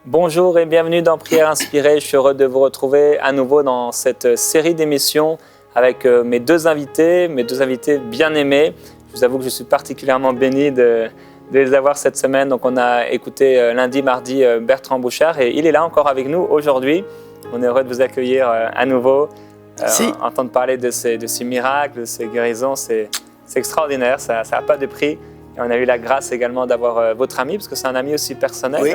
Bonjour et bienvenue dans Prière Inspirée. Je suis heureux de vous retrouver à nouveau dans cette série d'émissions avec mes deux invités bien aimés. Je vous avoue que je suis particulièrement béni de les avoir cette semaine. Donc on a écouté lundi, mardi Bertrand Bouchard et il est là encore avec nous aujourd'hui. On est heureux de vous accueillir à nouveau, entendre parler de ces miracles, de ces guérisons. C'est extraordinaire, ça n'a pas de prix. Et on a eu la grâce également d'avoir votre ami, parce que c'est un ami aussi personnel. Oui.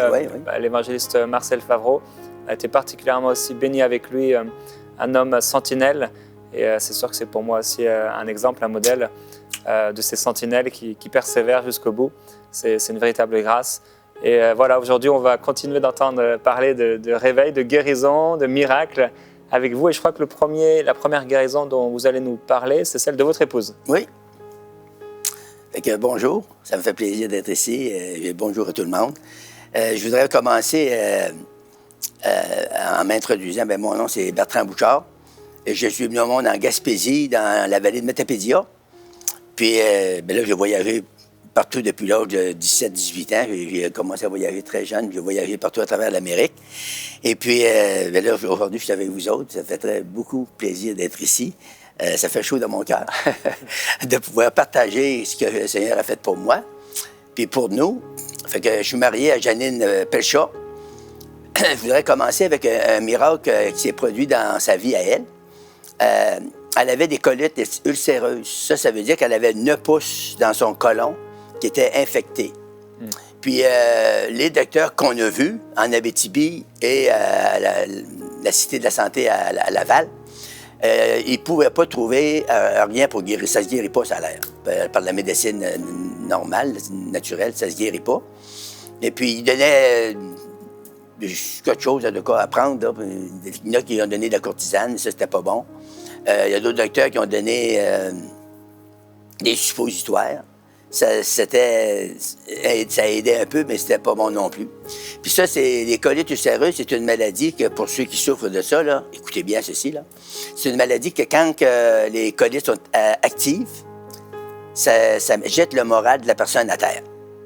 L'évangéliste Marcel Favreau a été particulièrement aussi béni avec lui, un homme sentinelle. Et c'est sûr que c'est pour moi aussi un exemple, un modèle de ces sentinelles qui persévèrent jusqu'au bout. C'est une véritable grâce. Et voilà, aujourd'hui, on va continuer d'entendre parler de réveil, de guérison, de miracles avec vous. Et je crois que la première guérison dont vous allez nous parler, c'est celle de votre épouse. Oui. Fait que, bonjour, ça me fait plaisir d'être ici. Bonjour à tout le monde. Je voudrais commencer en m'introduisant. Mon nom, c'est Bertrand Bouchard. Et je suis venu au monde en Gaspésie, dans la vallée de Matapédia. Puis là, j'ai voyagé partout depuis l'âge de 17-18 ans. J'ai commencé à voyager très jeune. J'ai voyagé partout à travers l'Amérique. Et puis, là, aujourd'hui, je suis avec vous autres. Ça fait beaucoup plaisir d'être ici. Ça fait chaud dans mon cœur de pouvoir partager ce que le Seigneur a fait pour moi, puis pour nous. Fait que je suis marié à Janine Pelchat. Je voudrais commencer avec un miracle qui s'est produit dans sa vie à elle. Elle avait des colites ulcéreuses. Ça veut dire qu'elle avait 9 pouces dans son côlon qui était infecté. Puis les docteurs qu'on a vus en Abitibi et à la Cité de la Santé à Laval, ils ne pouvaient pas trouver rien pour guérir. Ça ne se guérit pas, ça a l'air. Par la médecine normale, naturelle, ça ne se guérit pas. Et puis, ils donnaient quelque chose de quoi à prendre. Là. Il y en a qui ont donné de la cortisane, ça, c'était pas bon. Il y a d'autres docteurs qui ont donné des suppositoires. Ça aidait un peu, mais c'était pas bon non plus. Puis ça, c'est les colites ulcéreuses, c'est une maladie que, pour ceux qui souffrent de ça, là, écoutez bien ceci, là, c'est une maladie que quand les colites sont actives, ça jette le moral de la personne à terre.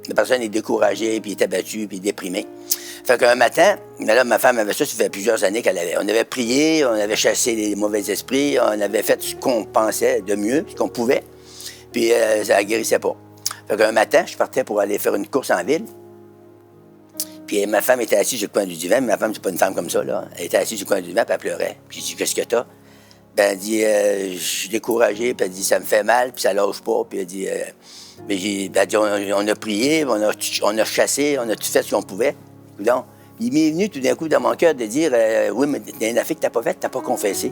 La personne est découragée, puis est abattue, puis déprimée. Fait qu'un matin, là, ma femme avait ça fait plusieurs années qu'elle avait. On avait prié, on avait chassé les mauvais esprits, on avait fait ce qu'on pensait de mieux, ce qu'on pouvait, puis ça ne guérissait pas. Fait qu'un matin, je partais pour aller faire une course en ville. Puis ma femme était assise sur le coin du divan. Ma femme, c'est pas une femme comme ça, là. Elle était assise sur le coin du divan, puis elle pleurait. Puis j'ai dit, qu'est-ce que t'as? Ben, elle dit, je suis découragée. Puis elle dit, ça me fait mal, puis ça lâche pas. Puis elle dit, elle dit, on a prié, on a chassé, on a tout fait ce qu'on pouvait. Donc, il m'est venu tout d'un coup dans mon cœur de dire, oui, mais il y a une affaire que t'as pas faite, t'as pas confessé.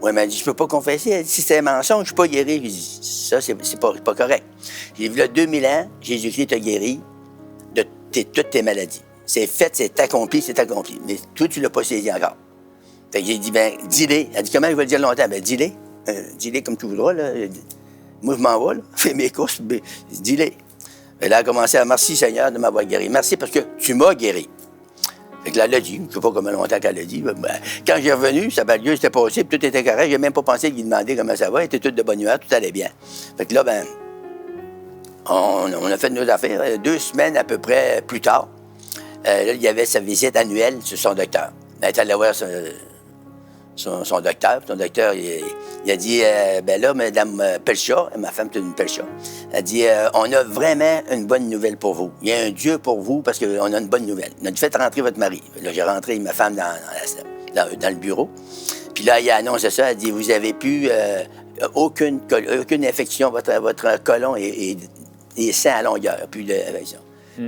Oui, mais elle dit, je peux pas confesser. Elle dit, si c'est un mensonge, je suis pas guéri. J'ai dit, ça, c'est pas correct. J'ai dit, là, 2000 ans, Jésus-Christ t'a guéri de toutes tes maladies. C'est fait, c'est accompli. Mais toi, tu l'as pas saisi encore. Fait que j'ai dit, ben, dis-les. Elle dit, comment je vais le dire longtemps? Ben, dis-les. Dis-les comme tu voudras, là. Moi, je m'en vais, là. Fais mes courses, ben, dis-les. Et là, elle a commencé à merci, Seigneur, de m'avoir guéri. Merci parce que tu m'as guéri. Fait que là, elle l'a dit, je ne sais pas combien longtemps qu'elle l'a dit. Ben, quand j'ai revenu, sa bague était passée, puis tout était correct. J'ai même pas pensé lui demander comment ça va. Elle était toute de bonne humeur, tout allait bien. Fait que là, ben, on a fait nos affaires. 2 semaines à peu près plus tard, là, il y avait sa visite annuelle sur son docteur. Elle est allée voir son docteur. Son docteur, il a dit, ben là, Mme Pelchat, ma femme est une Pelchat, elle dit, on a vraiment une bonne nouvelle pour vous. Il y a un Dieu pour vous parce qu'on a une bonne nouvelle. On a fait rentrer votre mari. Là, j'ai rentré ma femme dans le bureau. Puis là, il a annoncé ça. Elle dit, vous avez plus aucune infection. Votre côlon est sain à longueur. Plus d'infection.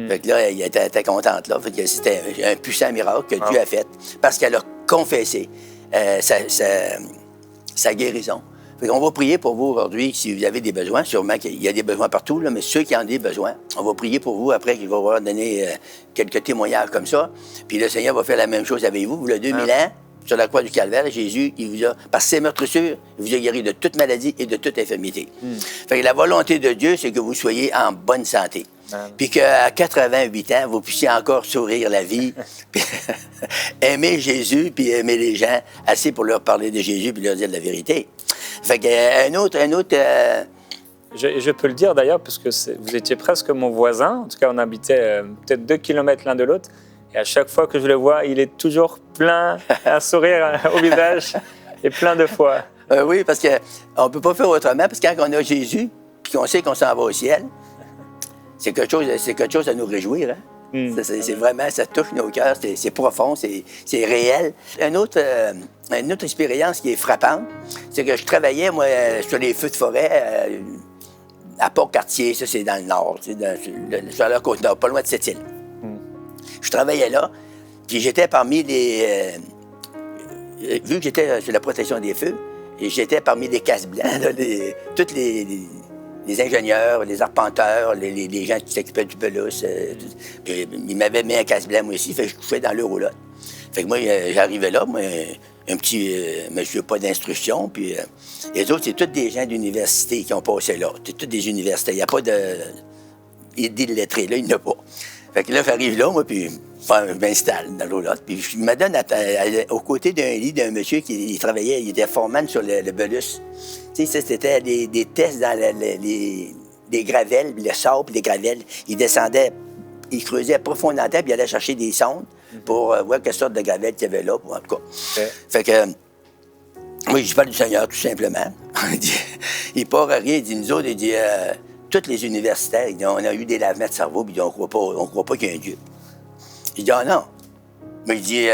Fait que là, elle était contente. Là. Fait que c'était un puissant miracle que Dieu a fait parce qu'elle a confessé sa guérison. Fait qu'on va prier pour vous aujourd'hui si vous avez des besoins. Sûrement qu'il y a des besoins partout, là, mais ceux qui en ont des besoins, on va prier pour vous après qu'il va vous donner quelques témoignages comme ça. Puis le Seigneur va faire la même chose avec vous. Vous, le 2000 ans, sur la croix du Calvaire, Jésus, il vous a, par ses meurtrissures, il vous a guéri de toute maladie et de toute infirmité. Fait que la volonté de Dieu, c'est que vous soyez en bonne santé. Puis qu'à 88 ans, vous puissiez encore sourire la vie, puis aimer Jésus, puis aimer les gens assez pour leur parler de Jésus, puis leur dire la vérité. Fait qu'un autre... Je peux le dire d'ailleurs, parce que vous étiez presque mon voisin. En tout cas, on habitait peut-être 2 kilomètres l'un de l'autre. Et à chaque fois que je le vois, il est toujours plein, un sourire au visage et plein de foi. Oui, parce qu'on ne peut pas faire autrement, parce que quand on a Jésus, puis qu'on sait qu'on s'en va au ciel, c'est quelque chose à nous réjouir. Hein? C'est vraiment, ça touche nos cœurs, c'est profond, c'est réel. Une autre expérience qui est frappante, c'est que je travaillais, moi, sur les feux de forêt à Port-Cartier, ça c'est dans le nord, sur la Côte-Nord, pas loin de Sept-Îles. Je travaillais là, puis j'étais parmi les... vu que j'étais sur la protection des feux, j'étais parmi les casse-blancs, tous les ingénieurs, les arpenteurs, les gens qui s'occupaient du pelouse. Ils m'avaient mis un casse-blanc, moi aussi, fait que je couchais dans le roulotte. Fait que moi, j'arrivais là, moi, un petit monsieur pas d'instruction, puis les autres, c'est tous des gens d'université qui ont passé là. C'est tous des universités. Il n'y a pas d'illettrés, là, il n'y en a pas. Fait que là, j'arrive là, moi, puis je m'installe dans le roulotte, puis je me donne aux côtés d'un lit d'un monsieur qui travaillait, il était foreman sur le Belus. Tu sais, ça, c'était des tests dans les gravelles, le sable, les gravelles. Il descendait, il creusait profondément, puis il allait chercher des sondes pour voir quelle sorte de gravelle qu'il y avait là, en tout cas. Okay. Fait que, moi, je parle du Seigneur, tout simplement. Il part à rien, il dit, nous autres, il dit, tous les universitaires, il dit, on a eu des lavements de cerveau, puis on ne croit pas qu'il y a un Dieu. Il dit, ah non. Mais il dit,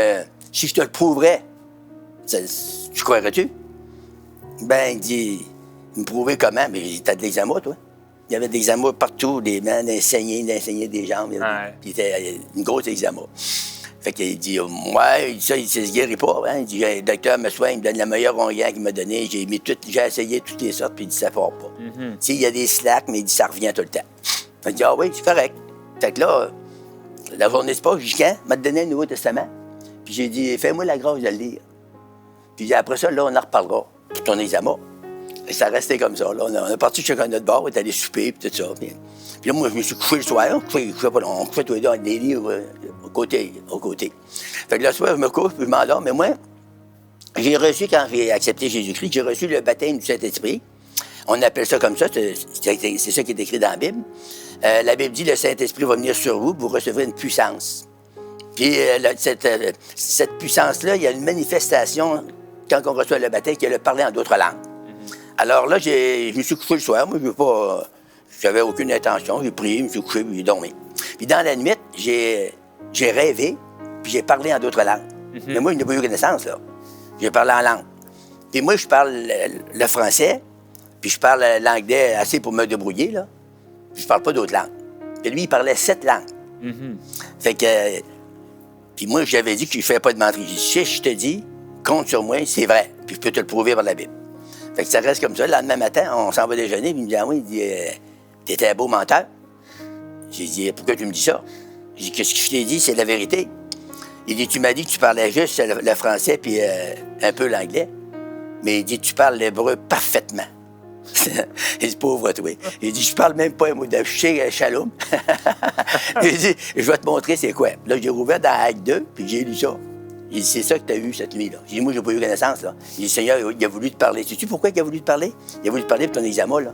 si je te le prouverais, tu croirais-tu? Ben, il dit, il me prouvait comment? Mais il dit, t'as de l'eczéma, toi? Il y avait de l'eczéma partout, des mains, des saignées des jambes. Ouais. Puis il était une grosse eczéma. Fait qu'il dit, ouais, ça, il ne se guérit pas. Hein? Il dit, le docteur me soigne, il me donne la meilleure onguent qu'il m'a donnée. J'ai essayé toutes les sortes, puis il dit, ça ne part pas. Tu sais, il y a des slacks, mais il dit, ça revient tout le temps. Fait qu'il dit, ah oui, c'est correct. Fait que là, la journée se passe, jusqu'à quand? Il m'a donné le Nouveau Testament. Puis j'ai dit, fais-moi la grâce de le lire. Puis après ça, là, on en reparlera. Pour ton examen. Et ça restait comme ça. Là. On est parti chacun de notre bord, on est allé souper, puis tout ça. Puis là, moi, je me suis couché le soir. On couchait tous les deux dans des lits au côté. Fait que le soir, je me couche, puis je m'endors. Mais moi, j'ai reçu, quand j'ai accepté Jésus-Christ, j'ai reçu le baptême du Saint-Esprit. On appelle ça comme ça, c'est ça qui est écrit dans la Bible. La Bible dit, le Saint-Esprit va venir sur vous, vous recevrez une puissance. Puis cette puissance-là, il y a une manifestation quand on reçoit le baptême, qui est le parler en d'autres langues. Alors là, je me suis couché le soir, moi, j'avais aucune intention, j'ai prié, je me suis couché, puis j'ai dormi. Puis dans la nuit, j'ai rêvé, puis j'ai parlé en d'autres langues. Mais moi, je n'ai pas eu connaissance, là. J'ai parlé en langue. Puis moi, je parle le français, puis je parle l'anglais assez pour me débrouiller, là. Puis je parle pas d'autres langues. Puis lui, il parlait 7 langues. Fait que... Puis moi, j'avais dit que je ne fais pas de menterie. J'ai dit, si je te dis, compte sur moi, c'est vrai. Puis je peux te le prouver par la Bible. Fait que ça reste comme ça. Le lendemain matin, on s'en va déjeuner, puis il me dit, ah oui, il dit, t'étais un beau menteur. J'ai dit, pourquoi tu me dis ça? J'ai dit, qu'est-ce que je t'ai dit, c'est la vérité. Il dit, tu m'as dit que tu parlais juste le français, puis un peu l'anglais. Mais il dit, tu parles l'hébreu parfaitement. Il dit, pauvre toi. Il dit, je parle même pas un mot de Shalom. Il dit, je vais te montrer c'est quoi. Là, j'ai rouvert dans Acte 2, puis j'ai lu ça. Il dit, c'est ça que tu as eu cette nuit-là. J'ai dit, moi, j'ai pas eu connaissance, là. Il dit, Seigneur, il a voulu te parler. Sais-tu pourquoi il a voulu te parler? Il a voulu te parler pour ton examen, là.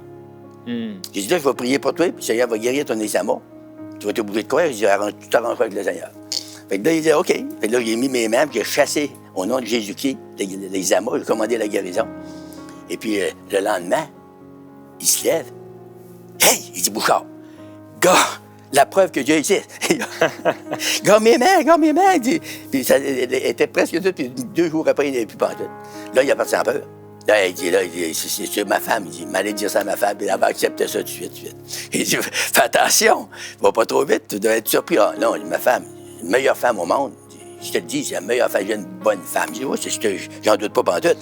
J'ai dit, là, je vais prier pour toi, puis le Seigneur va guérir ton examen. Tu vas t'obliger de croire. J'ai dit, tu t'arrangeras avec le Seigneur. Fait que là, il dit, OK. Fait que là, j'ai mis mes mains, puis j'ai chassé, au nom de Jésus-Christ, l'examen, j'ai commandé la guérison. Et puis, le lendemain, il se lève. Hey! Il dit, Bouchard, gars, la preuve que Dieu existe. Gars, mes mains. Il dit. Puis ça était presque tout, puis 2 jours après, il n'avait plus pantoute. Là, il a parti en peur. Là, il dit, c'est ma femme. Il dit, il m'allait dire ça à ma femme, puis elle va accepter ça tout de suite. Il dit, fais attention, va pas trop vite, tu dois être surpris. Ah, non, ma femme, la meilleure femme au monde. Je te le dis, c'est la meilleure femme, j'ai une bonne femme. Je dis, oui, j'en doute pas pantoute.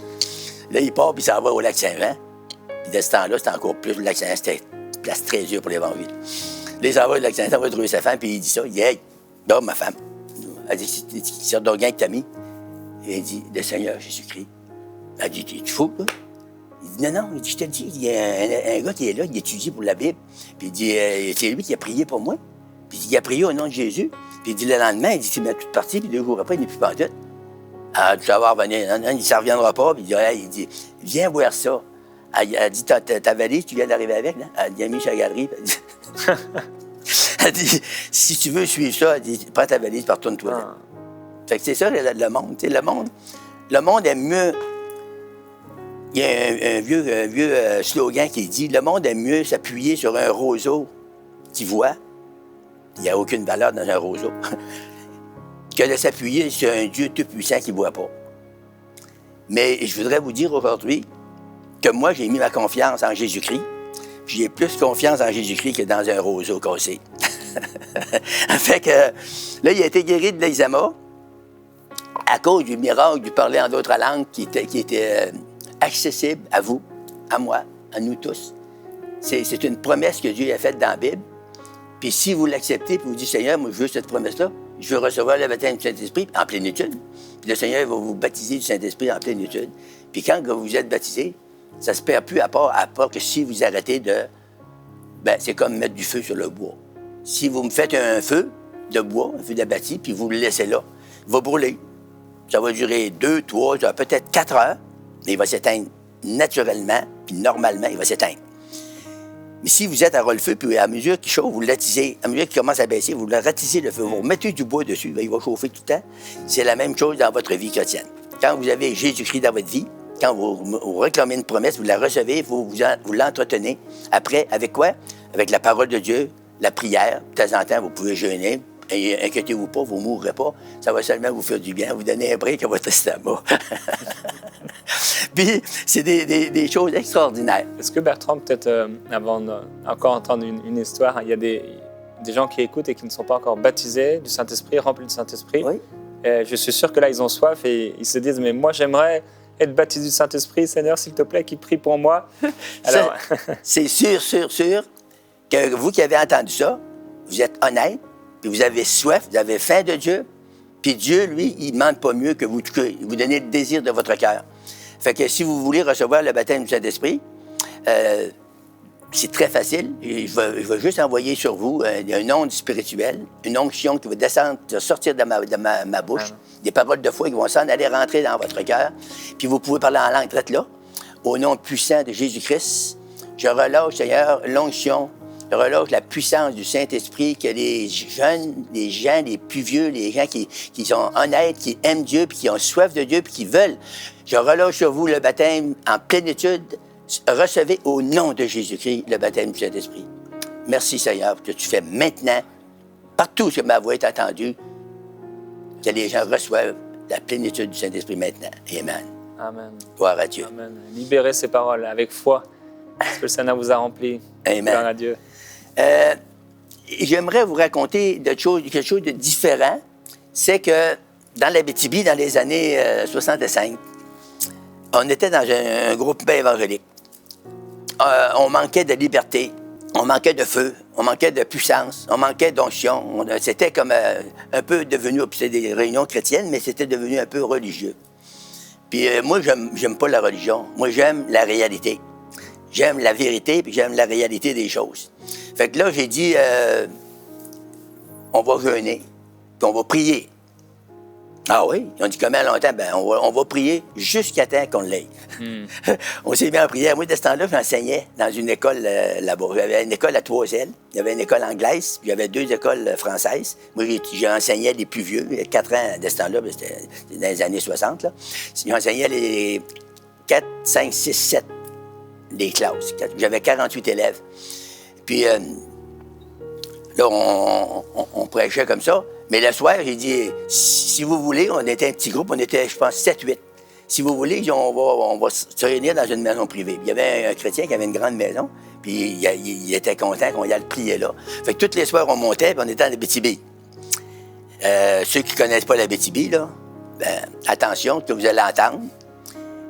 Là, il part, puis il s'en va au lac Saint-Jean. Puis de ce temps-là, c'était encore plus. Le lac Saint-Jean, c'était une place très dure pour l'évangile. Là, il s'en va au lac Saint-Jean, il va trouver sa femme, puis il dit ça. Il dit, hey, dors ma femme. Elle dit, c'est qui sort d'orgain que t'as mis? Et il dit, le Seigneur Jésus-Christ. Elle dit, t'es fou, là? Il dit, non, il dit, je te le dis, il y a un gars qui est là, il étudie pour la Bible. Puis il dit, c'est lui qui a prié pour moi. Puis il a prié au nom de Jésus. Puis il dit, le lendemain, il dit, tu m'as toute partie, puis 2 jours après, il n'est plus pantoute. Ah, tu vas voir venir. Non, ça ne reviendra pas. Puis il dit, viens voir ça. Elle dit, ta valise, tu viens d'arriver avec, là? Elle a mis sa galerie. Elle dit, si tu veux suivre ça, elle dit, prends ta valise, retourne-toi. Ah. Fait que c'est ça, le monde. Tu sais, le monde aime mieux. Il y a un vieux slogan qui dit, le monde aime mieux s'appuyer sur un roseau qui voit. Il n'y a aucune valeur dans un roseau. Que de s'appuyer sur un Dieu tout-puissant qui ne voit pas. Mais je voudrais vous dire aujourd'hui que moi, j'ai mis ma confiance en Jésus-Christ. J'ai plus confiance en Jésus-Christ que dans un roseau cassé. Fait que là, il a été guéri de l'eczéma à cause du miracle du parler en d'autres langues qui était accessible à vous, à moi, à nous tous. C'est une promesse que Dieu a faite dans la Bible. Puis si vous l'acceptez, puis vous dites, Seigneur, moi, je veux cette promesse-là, je veux recevoir le baptême du Saint-Esprit en plénitude. Puis le Seigneur va vous baptiser du Saint-Esprit en plénitude. Puis quand vous êtes baptisé, ça ne se perd plus à part que si vous arrêtez de... Ben, c'est comme mettre du feu sur le bois. Si vous me faites un feu de bois, un feu d'abattis, puis vous le laissez là, il va brûler. Ça va durer 2, 3, peut-être 4 heures, mais il va s'éteindre naturellement, puis normalement, il va s'éteindre. Mais si vous êtes à ras le feu, puis à mesure qu'il chauffe, vous l'attisez. À mesure qu'il commence à baisser, vous le ratisez le feu. Vous remettez du bois dessus, bien, il va chauffer tout le temps. C'est la même chose dans votre vie chrétienne. Quand vous avez Jésus-Christ dans votre vie, quand vous réclamez une promesse, vous la recevez, vous l'entretenez. Après, avec quoi? Avec la parole de Dieu, la prière. De temps en temps, vous pouvez jeûner. Et inquiétez-vous pas, vous ne mourrez pas. Ça va seulement vous faire du bien, vous donner un break à votre estomac. Puis, c'est des choses extraordinaires. Est-ce que Bertrand, peut-être avant encore entendre une histoire, il y a des gens qui écoutent et qui ne sont pas encore baptisés du Saint-Esprit, remplis du Saint-Esprit. Oui. Je suis sûr que là, ils ont soif et ils se disent, mais moi, j'aimerais être baptisé du Saint-Esprit. Seigneur, s'il te plaît, qui prie pour moi. Alors... c'est sûr que vous qui avez entendu ça, vous êtes honnête, puis vous avez soif, vous avez faim de Dieu, puis Dieu, lui, il ne demande pas mieux que vous donnez le désir de votre cœur. Fait que si vous voulez recevoir le baptême du Saint-Esprit, c'est très facile. Je vais juste envoyer sur vous une onde spirituelle, une onction qui va descendre, qui va sortir de ma bouche, des paroles de foi qui vont s'en aller rentrer dans votre cœur. Puis vous pouvez parler en langue traite là. Au nom puissant de Jésus-Christ, je relâche, Seigneur, l'onction, je relâche la puissance du Saint-Esprit, que les jeunes, les gens, les plus vieux, les gens qui sont honnêtes, qui aiment Dieu, puis qui ont soif de Dieu, puis qui veulent. Je relâche sur vous le baptême en plénitude. Recevez au nom de Jésus-Christ le baptême du Saint-Esprit. Merci, Seigneur, que tu fais maintenant, partout où ma voix est entendue, que les gens reçoivent la plénitude du Saint-Esprit maintenant. Amen. Amen. Gloire à Dieu. Amen. Libérez ces paroles avec foi, parce que le Seigneur vous a rempli. Amen. Gloire à Dieu. J'aimerais vous raconter quelque chose de différent. C'est que dans l'Abitibi, dans les années 65, on était dans un groupe évangélique. On manquait de liberté, on manquait de feu, on manquait de puissance, on manquait d'onction. C'était comme un peu devenu, c'était des réunions chrétiennes, mais c'était devenu un peu religieux. Puis moi, j'aime pas la religion. Moi, j'aime la réalité. J'aime la vérité, puis j'aime la réalité des choses. Fait que là, j'ai dit, on va jeûner, puis on va prier. Ah oui? Ils ont dit combien longtemps? Ben, on va prier jusqu'à temps qu'on l'ait. On s'est mis en prière. Moi, de ce temps-là, j'enseignais dans une école là-bas. Il y avait une école à Trois-Ailes, il y avait une école anglaise, puis il y avait 2 écoles françaises. Moi, j'enseignais les plus vieux, 4 ans de ce temps-là, c'était dans les années 60. Là. J'enseignais les 4, 5, 6, 7 des classes. J'avais 48 élèves. Puis là, on prêchait comme ça. Mais le soir, j'ai dit, si vous voulez, on était un petit groupe, on était, je pense, 7-8. Si vous voulez, on va se réunir dans une maison privée. Il y avait un chrétien qui avait une grande maison, puis il était content qu'on y aille le plier là. Fait que tous les soirs, on montait, puis on était en Abitibi. Ceux qui ne connaissent pas l'Abitibi, là, ben, attention, que vous allez entendre.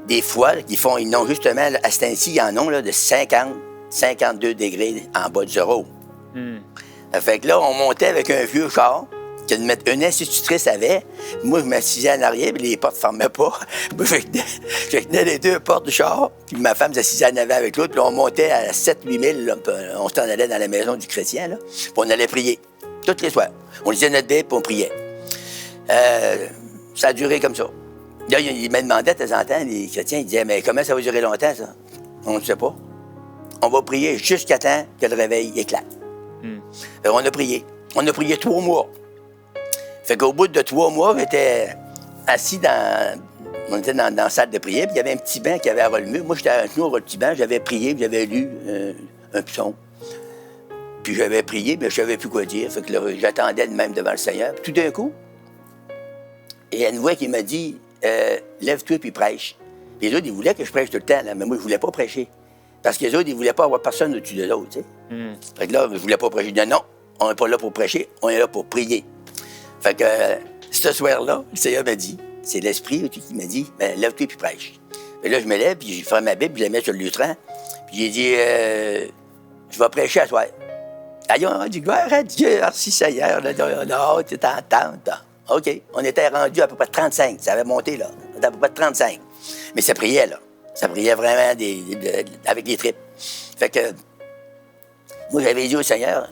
Des fois, ils n'ont justement, à ce temps-ci, ils en ont là, de 50, 52 degrés en bas de zéro. Fait que là, on montait avec un vieux char qu'une institutrice avait. Moi, je m'assisais en arrière, puis les portes ne fermaient pas. Je tenais les 2 portes du char, puis ma femme s'assisait en avant avec l'autre, puis on montait à 7-8 000, là, on s'en allait dans la maison du chrétien, là, puis on allait prier, tous les soirs. On lisait notre Bible, puis on priait. Ça a duré comme ça. Là, il me demandait de temps en temps, les chrétiens, ils disaient, mais comment ça va durer longtemps, ça? On ne sait pas. On va prier jusqu'à temps que le réveil éclate. On a prié. On a prié 3 mois. Fait qu'au bout de 3 mois, j'étais assis on était dans la salle de prière, puis il y avait un petit banc qui avait à relever. Moi, j'étais à genoux au petit banc, j'avais prié, puis j'avais lu un psaume. Puis j'avais prié, mais je ne savais plus quoi dire. Fait que là, j'attendais de même devant le Seigneur. Puis tout d'un coup, il y a une voix qui m'a dit lève-toi puis prêche. Puis les autres, ils voulaient que je prêche tout le temps, là, mais moi, je ne voulais pas prêcher. Parce que les autres, ils ne voulaient pas avoir personne au-dessus de l'autre, tu sais. Fait que là, je ne voulais pas prêcher. Je disais non, on n'est pas là pour prêcher, on est là pour prier. Fait que ce soir-là, le Seigneur m'a dit, c'est l'Esprit qui m'a dit, ben, lève-toi puis prêche. Et là, je me lève, puis je ferme ma Bible, je la mets sur le lutrin, puis j'ai dit, je vais prêcher à toi. Allons, on dit, gloire à Dieu, merci Seigneur. Non, tu t'entends. OK. On était rendu à peu près 35. Ça avait monté, là. On était à peu près 35. Mais ça priait, là. Ça priait vraiment avec les tripes. Fait que, moi, j'avais dit au Seigneur,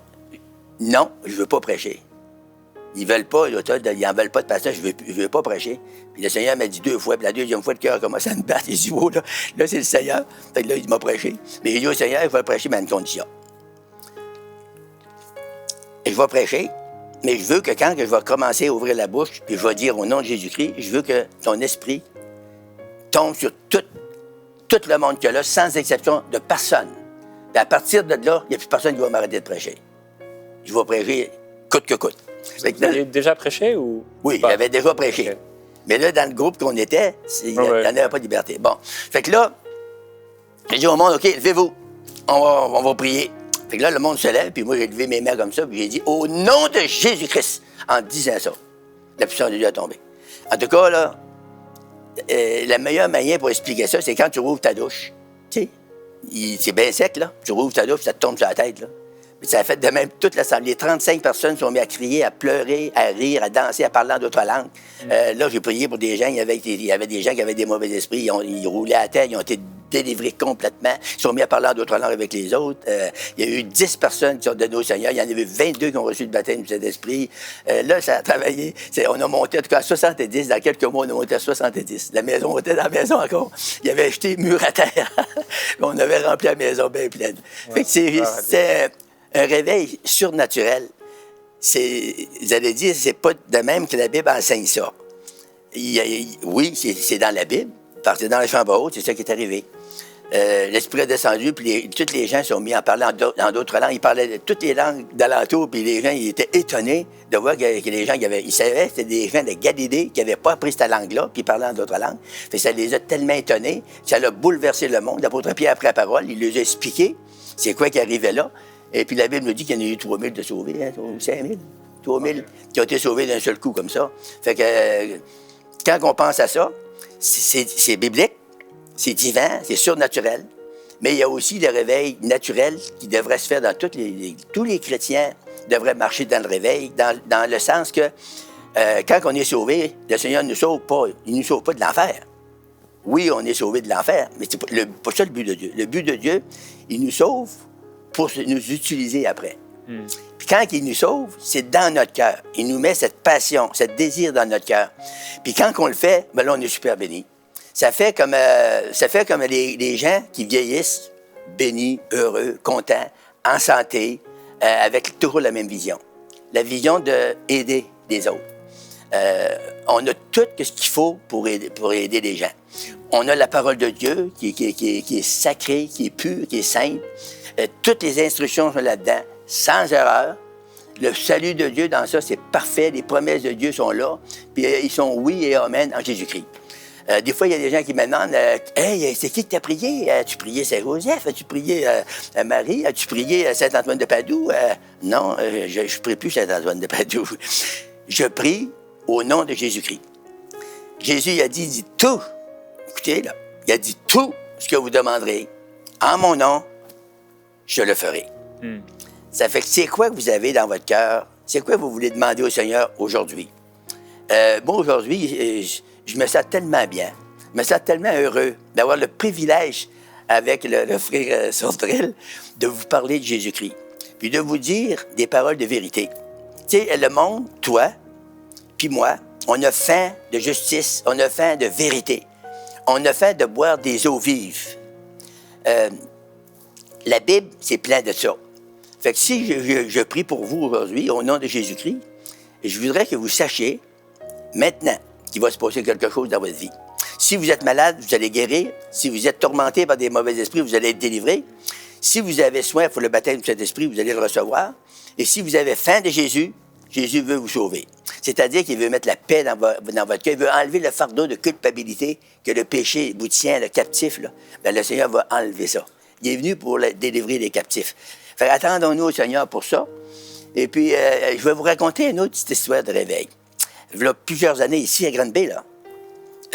non, je ne veux pas prêcher. Ils veulent pas, ils n'en veulent pas de pasteur, je veux pas prêcher. Puis le Seigneur m'a dit 2 fois, puis la 2e fois, le cœur a commencé à me battre. Il dit, oh, là, c'est le Seigneur. Fait que là, il m'a prêché. Mais j'ai dit au Seigneur, il va prêcher, mais à une condition. Et je vais prêcher, mais je veux que quand je vais commencer à ouvrir la bouche, puis je vais dire au nom de Jésus-Christ, je veux que ton esprit tombe sur tout le monde qu'il y a là, sans exception de personne. Puis à partir de là, il n'y a plus personne qui va m'arrêter de prêcher. Je vais prêcher coûte que coûte. Vous aviez déjà prêché ou oui, pas? j'avais déjà prêché. Okay. Mais là, dans le groupe qu'on était, il n'y en avait pas de liberté. Bon. Fait que là, j'ai dit au monde, OK, levez-vous. On va prier. Fait que là, le monde se lève, puis moi, j'ai levé mes mains comme ça, puis j'ai dit, au nom de Jésus-Christ, en disant ça, la puissance de Dieu a tombé. En tout cas, là, la meilleure manière pour expliquer ça, c'est quand tu rouvres ta douche. Tu sais, c'est bien sec, là. Tu rouvres ta douche, ça te tombe sur la tête, là. Puis ça a fait de même toute l'assemblée. Les 35 personnes sont mis à crier, à pleurer, à rire, à danser, à parler en d'autres langues. Là, j'ai prié pour des gens. Il y avait des gens qui avaient des mauvais esprits. Ils roulaient à terre. Ils ont été délivrés complètement. Ils sont mis à parler en d'autres langues avec les autres. Il y a eu 10 personnes qui sont données au Seigneur. Il y en avait 22 qui ont reçu le baptême du Saint-Esprit. Là, ça a travaillé. On a monté en tout cas à 70. Dans quelques mois, on a monté à 70. La maison, on était dans la maison encore. Il y avait acheté mur à terre. On avait rempli la maison bien pleine. Fait que c'est un réveil surnaturel. Vous allez dire, c'est pas de même que la Bible enseigne ça. Oui, c'est dans la Bible, parce que dans la chambre haute, c'est ça qui est arrivé. L'Esprit est descendu, puis tous les gens sont mis à parler en d'autres langues. Ils parlaient de toutes les langues d'alentour, puis les gens ils étaient étonnés de voir que les gens ils savaient que c'était des gens de Galilée qui n'avaient pas appris cette langue-là, puis ils parlaient en d'autres langues. Fait que ça les a tellement étonnés, ça a bouleversé le monde. L'apôtre Pierre, après la parole, il leur a expliqué c'est quoi qui arrivait là. Et puis la Bible nous dit qu'il y en a eu 3000 de sauvés, hein, 5000, 3000 qui ont été sauvés d'un seul coup comme ça. Fait que quand on pense à ça, c'est biblique, c'est divin, c'est surnaturel, mais il y a aussi le réveil naturel qui devrait se faire dans tous les chrétiens devraient marcher dans le réveil, dans le sens que quand on est sauvé, le Seigneur ne nous sauve pas, il ne nous sauve pas de l'enfer. Oui, on est sauvé de l'enfer, mais c'est pas ça le but de Dieu. Le but de Dieu, il nous sauve pour nous utiliser après. Puis quand il nous sauve, c'est dans notre cœur. Il nous met cette passion, ce désir dans notre cœur. Puis quand on le fait, ben là, on est super béni. Ça fait comme les gens qui vieillissent, bénis, heureux, contents, en santé, avec toujours la même vision. La vision d'aider les autres. On a tout ce qu'il faut pour aider les gens. On a la parole de Dieu qui est sacrée, qui est pure, qui est sainte. Toutes les instructions sont là-dedans, sans erreur. Le salut de Dieu dans ça, c'est parfait. Les promesses de Dieu sont là. Puis ils sont oui et amen en Jésus-Christ. Des fois, il y a des gens qui me demandent « Hey, c'est qui que tu as prié? As-tu prié Saint-Joseph? As-tu prié Marie? As-tu prié Saint-Antoine de Padoue? » Non, je ne prie plus Saint-Antoine de Padoue. Je prie au nom de Jésus-Christ. Jésus il a dit tout. Écoutez, là, il a dit tout ce que vous demanderez. En mon nom, je le ferai. Ça fait que c'est quoi que vous avez dans votre cœur? C'est quoi que vous voulez demander au Seigneur aujourd'hui? Moi, aujourd'hui, je me sens tellement bien, je me sens tellement heureux d'avoir le privilège avec le frère Sortrel de vous parler de Jésus-Christ, puis de vous dire des paroles de vérité. Tu sais, le monde, toi, puis moi, on a faim de justice, on a faim de vérité, on a faim de boire des eaux vives. La Bible, c'est plein de ça. Fait que si je prie pour vous aujourd'hui, au nom de Jésus-Christ, je voudrais que vous sachiez maintenant qu'il va se passer quelque chose dans votre vie. Si vous êtes malade, vous allez guérir. Si vous êtes tourmenté par des mauvais esprits, vous allez être délivré. Si vous avez soif pour le baptême de cet esprit, vous allez le recevoir. Et si vous avez faim de Jésus, Jésus veut vous sauver. C'est-à-dire qu'il veut mettre la paix dans votre cœur. Il veut enlever le fardeau de culpabilité que le péché vous tient, le captif. Là. Bien, le Seigneur va enlever ça. Il est venu pour délivrer les captifs. Fait attendons-nous au Seigneur pour ça. Et puis, je vais vous raconter une autre petite histoire de réveil. Il y a plusieurs années, ici, à Granby, là.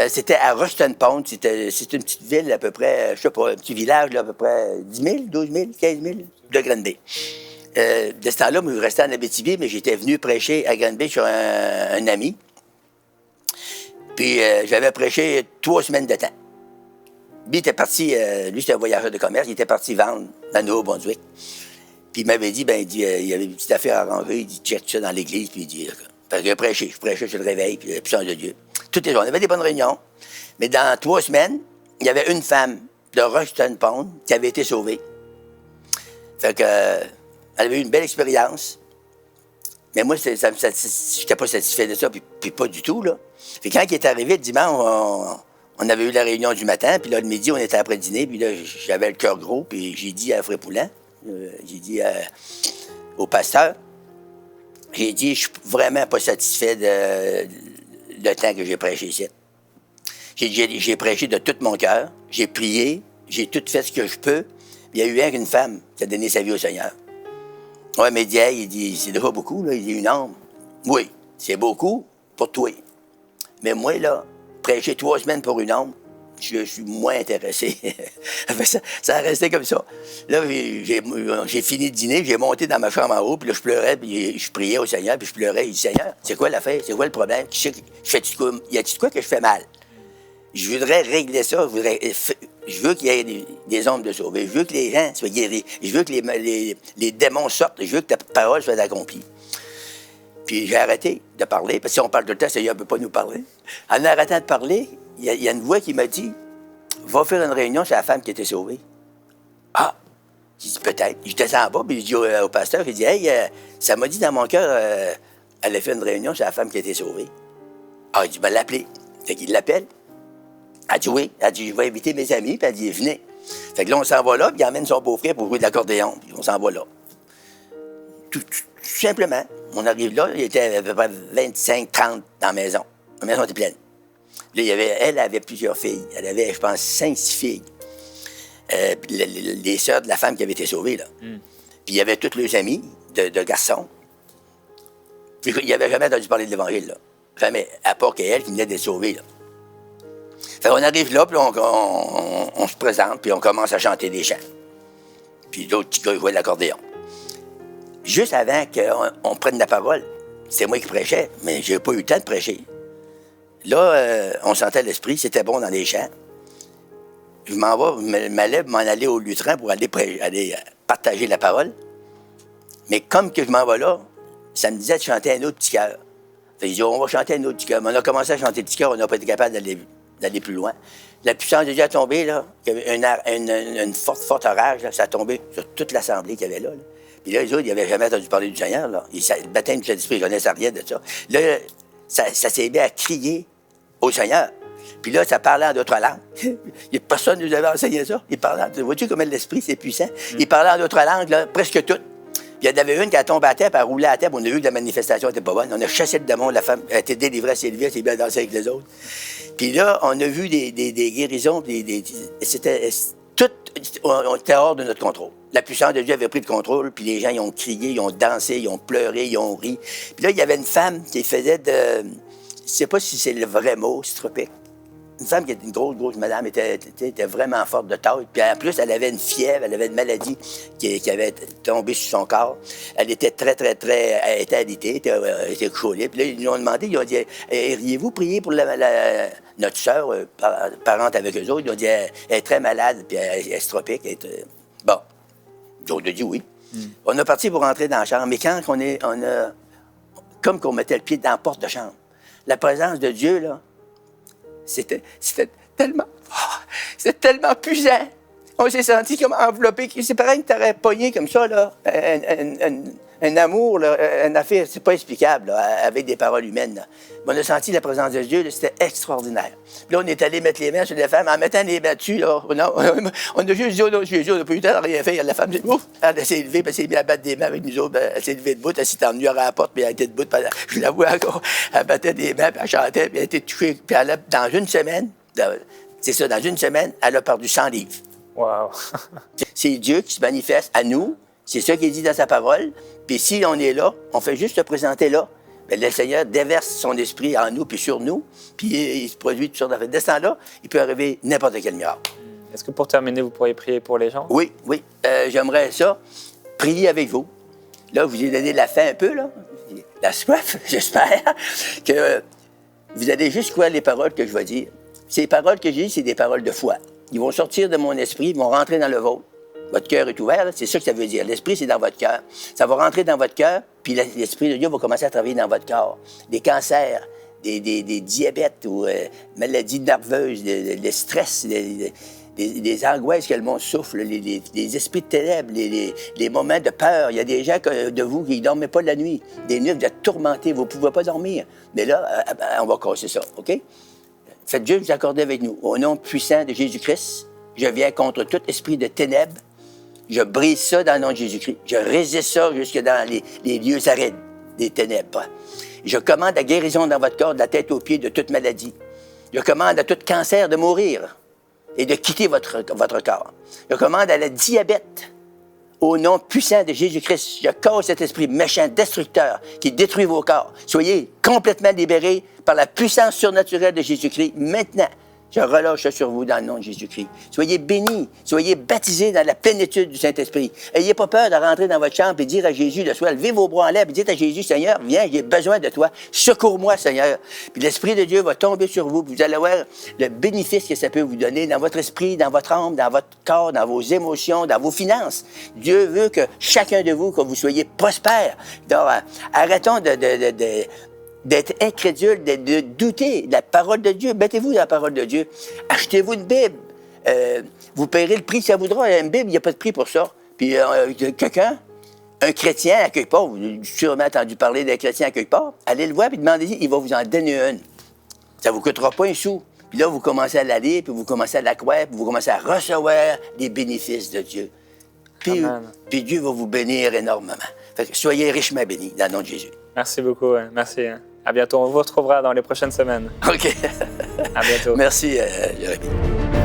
C'était à Rushton Pond. C'est une petite ville, à peu près, je sais pas, un petit village, là, à peu près 10 000, 12 000, 15 000 de Granby. De ce temps-là, moi, je restais en Abitibi, mais j'étais venu prêcher à Granby sur un ami. Puis, j'avais prêché 3 semaines de temps. Lui, était parti, lui, c'était un voyageur de commerce, il était parti vendre dans le Nouveau-Brunswick. Puis, il m'avait dit, il y avait une petite affaire à ranger, il dit, check ça dans l'église, puis il dit, parce que je prêchais sur le réveil, puis la puissance de Dieu. Toutes les jours, on avait des bonnes réunions, mais dans 3 semaines, il y avait une femme de Rushton Pond qui avait été sauvée. Fait que, elle avait eu une belle expérience, mais moi, je n'étais pas satisfait de ça, puis pas du tout, là. Puis quand il est arrivé le dimanche, on avait eu la réunion du matin, puis là, le midi, on était après dîner, puis là, j'avais le cœur gros, puis j'ai dit à Frère Poulin, j'ai dit au pasteur, j'ai dit, je suis vraiment pas satisfait de temps que j'ai prêché ici. J'ai prêché de tout mon cœur, j'ai prié, j'ai tout fait ce que je peux. Il y a eu rien qu'une femme qui a donné sa vie au Seigneur. Ouais, mais il dit, c'est déjà beaucoup, là, il dit une âme. Oui, c'est beaucoup pour toi. Mais moi, là, prêcher 3 semaines pour une âme, je suis moins intéressé. ça a resté comme ça. Là, j'ai fini de dîner, j'ai monté dans ma chambre en haut, puis là, je pleurais, puis je priais au Seigneur, puis je pleurais. Je dis, Seigneur, c'est quoi l'affaire? C'est quoi le problème? Y a-t-il quoi que je fais mal? Je voudrais régler ça. Je veux qu'il y ait des hommes de sauver. Je veux que les gens soient guéris. Je veux que les démons sortent. Je veux que ta parole soit accomplie. Puis j'ai arrêté de parler, parce que si on parle tout le temps, le Seigneur ne peut pas nous parler. En arrêtant de parler, il y a une voix qui m'a dit, va faire une réunion sur la femme qui a été sauvée. Ah! J'ai dit, peut-être. J'étais en bas, puis je dis au pasteur, il dit, hey, ça m'a dit dans mon cœur, elle a fait une réunion sur la femme qui a été sauvée. Ah, il dit, ben l'appeler. Fait qu'il l'appelle. Elle dit, oui. Elle dit, je vais inviter mes amis, puis elle dit, venez. Fait que là, on s'en va là, puis il emmène son beau-frère pour jouer de l'accordéon, puis on s'en va là. Tout simplement. On arrive là, il était à peu près 25, 30 dans la maison. La maison était pleine. Là, elle avait plusieurs filles. Elle avait, je pense, 5, 6 filles. Les sœurs de la femme qui avait été sauvée, là. Puis il y avait tous les amis de garçons. Puis il n'avait jamais entendu parler de l'Évangile, là. Jamais. À part qu'elle qui venait d'être sauvée, là. Fait qu'on arrive là, puis on se présente, puis on commence à chanter des chants. Puis d'autres petits gars jouaient de l'accordéon. Juste avant qu'on prenne la parole, c'est moi qui prêchais, mais j'ai pas eu le temps de prêcher. Là, on sentait l'esprit, c'était bon dans les chants. Je m'allais m'en aller au lutrin pour aller partager la parole. Mais comme que je m'en vais là, ça me disait de chanter un autre petit cœur. Fait que je dis, on va chanter un autre petit cœur. Mais on a commencé à chanter le petit cœur, on n'a pas été capable d'aller plus loin. La puissance de Dieu a tombé, là. Il y avait une forte orage, là, ça a tombé sur toute l'assemblée qu'il y avait là. Puis là, les autres, ils n'avaient jamais entendu parler du Seigneur, là. Le baptême du Saint-Esprit, ils ne connaissaient rien de ça. Là, ça s'est mis à crier au Seigneur. Puis là, ça parlait en d'autres langues. Personne ne nous avait enseigné ça. Vois-tu comment l'Esprit, c'est puissant? Il parlait en d'autres langues, là, presque toutes. Puis il y en avait une qui a tombé à terre, puis elle roulait à terre, puis on a vu que la manifestation n'était pas bonne. On a chassé le démon, la femme a été délivrée, elle s'est levée, elle s'est bien dansée avec les autres. Puis là, on a vu des guérisons, c'était tout, on était hors de notre contrôle. La puissance de Dieu avait pris le contrôle, puis les gens, ils ont crié, ils ont dansé, ils ont pleuré, ils ont ri. Puis là, il y avait une femme qui faisait je ne sais pas si c'est le vrai mot, stropique. Une femme qui était une grosse madame, était vraiment forte de taille. Puis en plus, elle avait une fièvre, elle avait une maladie qui avait tombé sur son corps. Elle était elle était alitée, elle était couchée. Puis là, ils lui ont demandé, ils ont dit, iriez-vous prier pour notre sœur, parente avec eux autres? Ils ont dit, elle est très malade, puis elle est stropique. Bon, on a dit oui. On est parti pour rentrer dans la chambre, mais quand comme qu'on mettait le pied dans la porte de chambre, la présence de Dieu, là, c'était tellement puissant. On s'est senti comme enveloppé. C'est pareil que tu aurais pogné comme ça, là, un amour, là, une affaire, c'est pas explicable, là, avec des paroles humaines. Là. Mais on a senti la présence de Dieu, là, c'était extraordinaire. Puis là, on est allé mettre les mains sur les femmes. En mettant les mains dessus, là, on a juste dit, oh non, Jésus, on n'a pas eu le temps de rien faire. La femme dit, ouf, elle s'est levée, puis elle s'est mise à battre des mains avec nous autres. Elle s'est levée debout, elle s'est tendue à la porte, puis elle était debout. Je la vois encore. Elle battait des mains, puis elle chantait, puis elle était touchée. Puis elle a, dans une semaine, c'est ça, dans une semaine, elle a perdu 100 livres. Wow. C'est Dieu qui se manifeste à nous. C'est ça qu'il dit dans sa parole. Puis si on est là, on fait juste se présenter là. Bien, le Seigneur déverse son esprit en nous puis sur nous. Puis il se produit toutes sortes d'affaires. De ce temps-là, il peut arriver n'importe quel miracle. Est-ce que pour terminer, vous pourriez prier pour les gens? Oui, oui. J'aimerais ça. Prier avec vous. Là, vous avez donné la faim un peu, là. La soif, j'espère. Que vous allez juste croire les paroles que je vais dire. Ces paroles que j'ai dites, c'est des paroles de foi. Ils vont sortir de mon esprit, ils vont rentrer dans le vôtre. Votre cœur est ouvert, c'est ça que ça veut dire. L'esprit, c'est dans votre cœur. Ça va rentrer dans votre cœur, puis l'esprit de Dieu va commencer à travailler dans votre corps. Des cancers, des diabètes ou maladies nerveuses, le stress, des angoisses que le monde souffle, les esprits de ténèbres, les moments de peur. Il y a des gens de vous qui ne dormaient pas la nuit. Des nuits, vous êtes tourmentés, vous ne pouvez pas dormir. Mais là, on va casser ça, OK? Faites Dieu vous accorder avec nous. Au nom puissant de Jésus-Christ, je viens contre tout esprit de ténèbres. Je brise ça dans le nom de Jésus-Christ. Je résiste ça jusque dans les lieux arides des ténèbres. Je commande la guérison dans votre corps, de la tête aux pieds, de toute maladie. Je commande à tout cancer de mourir et de quitter votre corps. Je commande à la diabète, au nom puissant de Jésus-Christ. Je casse cet esprit méchant, destructeur, qui détruit vos corps. Soyez complètement libérés par la puissance surnaturelle de Jésus-Christ maintenant. Je relâche ça sur vous dans le nom de Jésus-Christ. Soyez bénis, soyez baptisés dans la plénitude du Saint-Esprit. Ayez pas peur de rentrer dans votre chambre et dire à Jésus le soir, levez vos bras en l'air et dites à Jésus, Seigneur, viens, j'ai besoin de toi. Secours-moi, Seigneur. Puis l'Esprit de Dieu va tomber sur vous. Vous allez voir le bénéfice que ça peut vous donner dans votre esprit, dans votre âme, dans votre corps, dans vos émotions, dans vos finances. Dieu veut que chacun de vous, que vous soyez prospère. Donc, arrêtons d'être incrédule, de douter de la parole de Dieu. Mettez-vous dans la parole de Dieu. Achetez-vous une Bible. Vous paierez le prix que ça voudra. Une Bible, il n'y a pas de prix pour ça. Puis quelqu'un, un chrétien à quelque part, vous avez sûrement entendu parler d'un chrétien à quelque part, allez le voir et demandez-y, il va vous en donner une. Ça ne vous coûtera pas un sou. Puis là, vous commencez à la lire, puis vous commencez à la croire, puis vous commencez à recevoir les bénéfices de Dieu. Puis Dieu va vous bénir énormément. Fait que soyez richement bénis dans le nom de Jésus. Merci beaucoup. Merci. À bientôt. On vous retrouvera dans les prochaines semaines. OK. À bientôt. Merci, Jérémie.